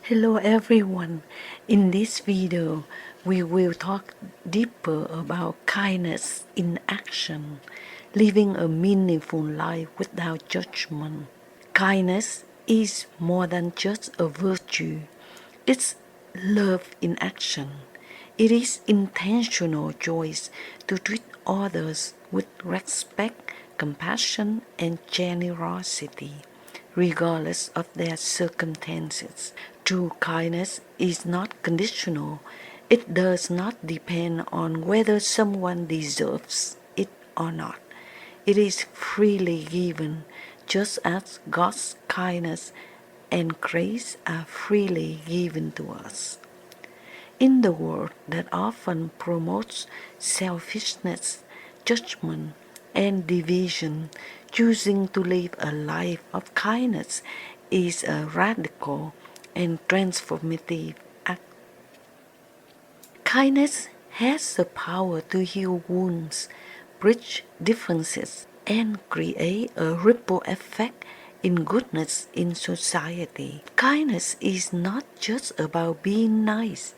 Hello everyone. In this video, we will talk deeper about kindness in action, living a meaningful life without judgment. Kindness is more than just a virtue. It's love in action. It is intentional choice to treat others with respect, compassion, and generosity, regardless of their circumstances. True kindness is not conditional. It does not depend on whether someone deserves it or not. It is freely given, just as God's kindness and grace are freely given to us. In the world that often promotes selfishness, judgment, and division, choosing to live a life of kindness is a radical and transformative act. Kindness has the power to heal wounds, bridge differences, and create a ripple effect in goodness in society. Kindness is not just about being nice,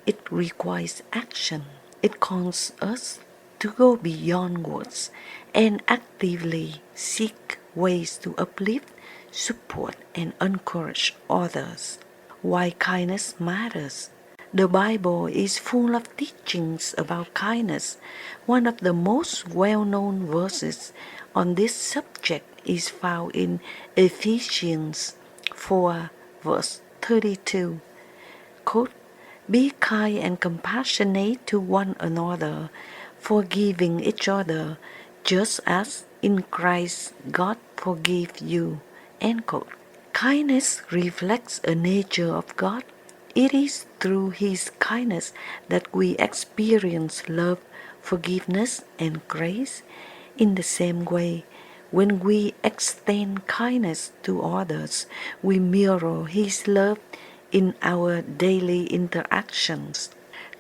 it requires action. It calls us to go beyond words and actively seek ways to uplift, support, and encourage others. Why kindness matters. The Bible is full of teachings about kindness. One of the most well-known verses on this subject is found in Ephesians 4 verse 32. Quote, "Be kind and compassionate to one another, forgiving each other, just as in Christ God forgave you." End quote. Kindness reflects a nature of God. It is through His kindness that we experience love, forgiveness, and grace. In the same way, when we extend kindness to others, we mirror His love in our daily interactions.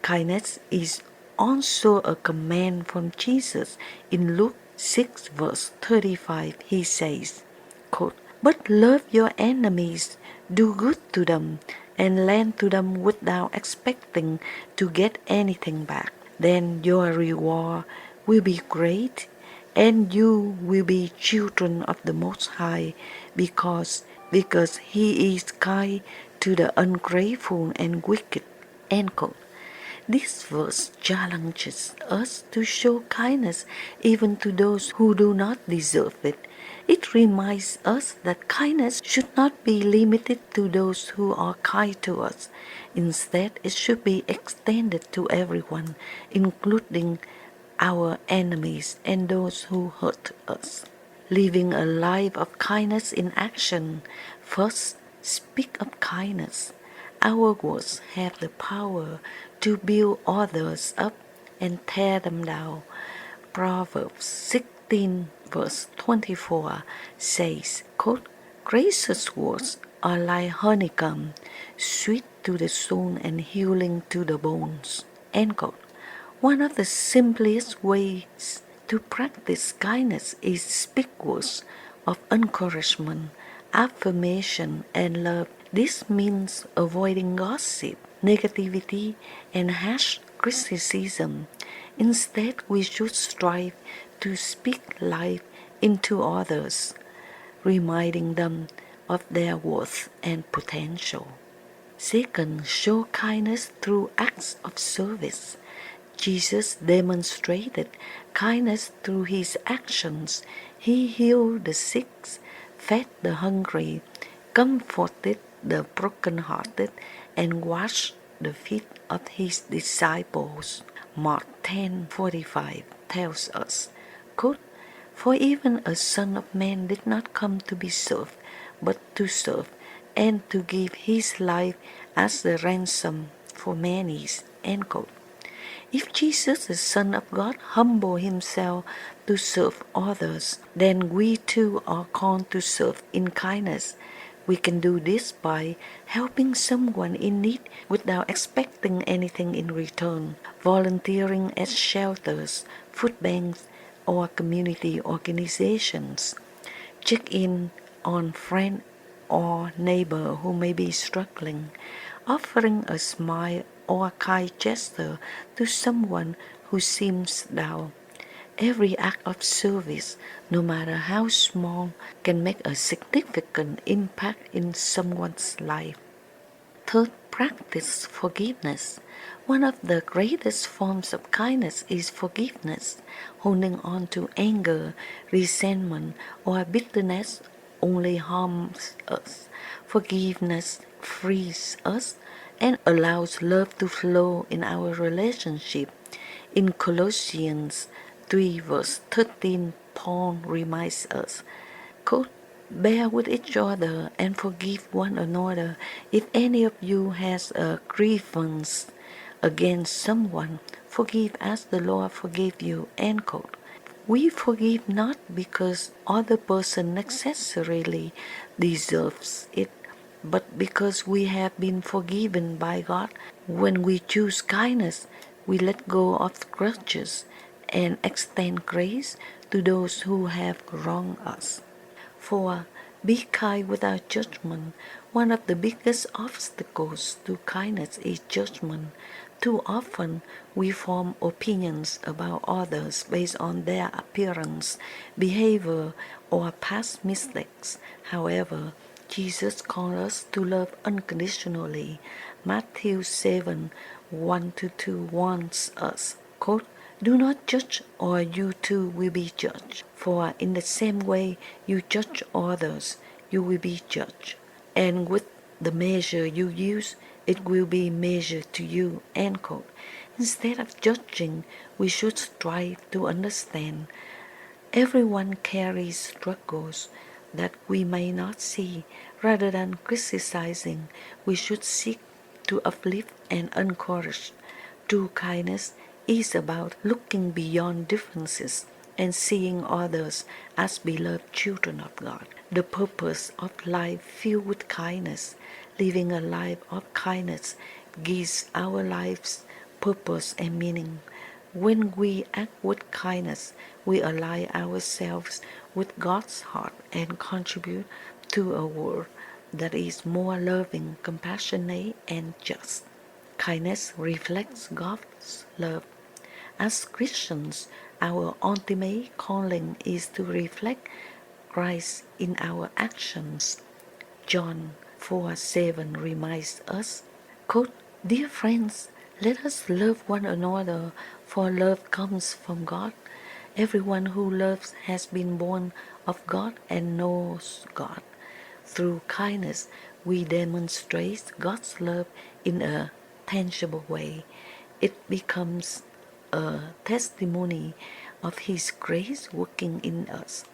Kindness is also a command from Jesus. In Luke 6 verse 35, He says, quote, "But love your enemies, do good to them, and lend to them without expecting to get anything back. Then your reward will be great, and you will be children of the Most High, because He is kind to the ungrateful and wicked." End quote. This verse challenges us to show kindness even to those who do not deserve it. It reminds us that kindness should not be limited to those who are kind to us. Instead, it should be extended to everyone, including our enemies and those who hurt us. Living a life of kindness in action. First, speak of kindness. Our words have the power to build others up and tear them down. Proverbs 16 verse 24 says, quote, "Gracious words are like honeycomb, sweet to the soul and healing to the bones." End quote. One of the simplest ways to practice kindness is speak words of encouragement, affirmation, and love. This means avoiding gossip, negativity, and harsh criticism. Instead, we should strive to speak life into others, reminding them of their worth and potential. Second, show kindness through acts of service. Jesus demonstrated kindness through His actions. He healed the sick, fed the hungry, comforted the brokenhearted, and washed the feet of His disciples. Mark 10:45 tells us, quote, "For even a Son of Man did not come to be served, but to serve, and to give His life as the ransom for many." End quote. If Jesus, the Son of God, humbled Himself to serve others, then we too are called to serve in kindness. We can do this by helping someone in need without expecting anything in return, volunteering at shelters, food banks, or community organizations. Check in on friends or neighbor who may be struggling, offering a smile or a kind gesture to someone who seems down. Every act of service, no matter how small, can make a significant impact in someone's life. Third, practice forgiveness. One of the greatest forms of kindness is forgiveness. Holding on to anger, resentment, or bitterness only harms us. Forgiveness frees us and allows love to flow in our relationship. In Colossians 3 verse 13, Paul reminds us, quote, "Bear with each other and forgive one another. If any of you has a grievance against someone, forgive as the Lord forgave you." End quote. We forgive not because other person necessarily deserves it, but because we have been forgiven by God. When we choose kindness, we let go of grudges and extend grace to those who have wronged us. 4. Be kind without judgment. One of the biggest obstacles to kindness is judgment. Too often, we form opinions about others based on their appearance, behavior, or past mistakes. However, Jesus calls us to love unconditionally. Matthew 7 1-2 warns us, quote, "Do not judge, or you too will be judged. For in the same way you judge others, you will be judged. And with the measure you use, it will be measured to you." End quote. Instead of judging, we should strive to understand. Everyone carries struggles that we may not see. Rather than criticizing, we should seek to uplift and encourage. True kindness is about looking beyond differences and seeing others as beloved children of God. The purpose of life filled with kindness, living a life of kindness, gives our lives purpose and meaning. When we act with kindness, we align ourselves with God's heart and contribute to a world that is more loving, compassionate, and just. Kindness reflects God's love. As Christians, our ultimate calling is to reflect Christ in our actions. John 4:7 reminds us, quote, "Dear friends, let us love one another, for love comes from God. Everyone who loves has been born of God and knows God." Through kindness, we demonstrate God's love in a tangible way. It becomes a testimony of His grace working in us.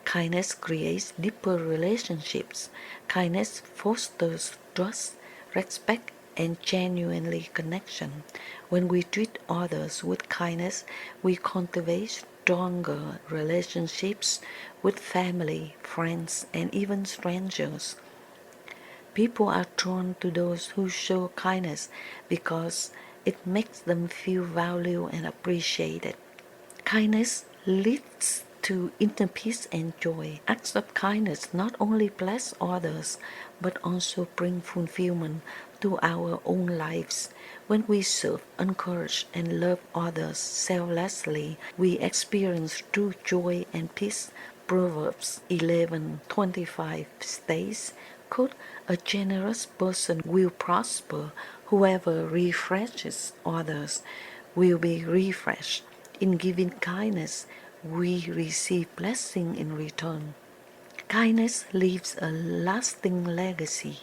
Kindness creates deeper relationships. Kindness fosters trust, respect, and genuinely connection. When we treat others with kindness, we cultivate stronger relationships with family, friends, and even strangers. People are drawn to those who show kindness because it makes them feel valued and appreciated. Kindness leads to inner peace and joy. Acts of kindness not only bless others, but also bring fulfillment to our own lives. When we serve, encourage, and love others selflessly, we experience true joy and peace. Proverbs 11:25 states, quote, "A generous person will prosper. Whoever refreshes others will be refreshed." In giving kindness, we receive blessing in return. Kindness leaves a lasting legacy.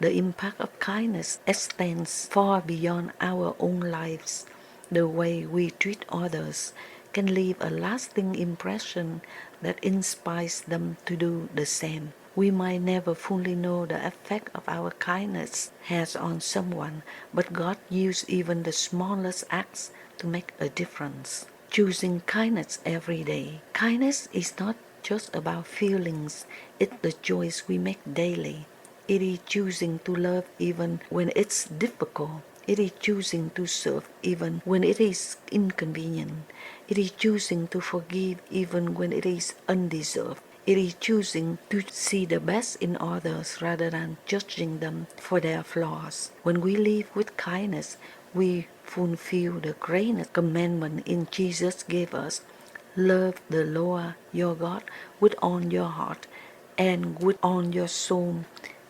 The impact of kindness extends far beyond our own lives. The way we treat others can leave a lasting impression that inspires them to do the same. We might never fully know the effect of our kindness has on someone, but God uses even the smallest acts to make a difference. Choosing kindness every day. Kindness is not just about feelings, it's the choice we make daily. It is choosing to love even when it's difficult. It is choosing to serve even when it is inconvenient. It is choosing to forgive even when it is undeserved. It is choosing to see the best in others rather than judging them for their flaws. When we live with kindness, we fulfill the greatest commandment in Jesus gave us. Love the Lord your God with all your heart and with all your soul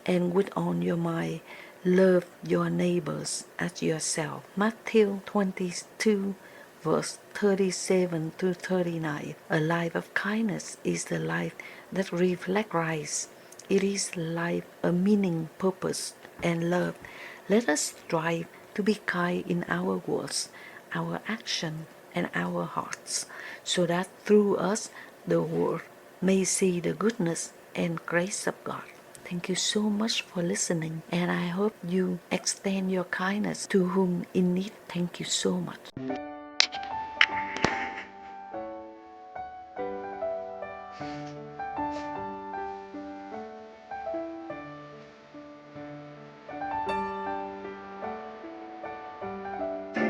and with all your mind. Love your neighbors as yourself. Matthew 22 verse 37 to 39. A life of kindness is the life that reflects Christ. It is life of meaning, purpose, and love. Let us strive to be kind in our words, our action, and our hearts, so that through us the world may see the goodness and grace of God. Thank you so much for listening, and I hope you extend your kindness to whom in need. Thank you so much.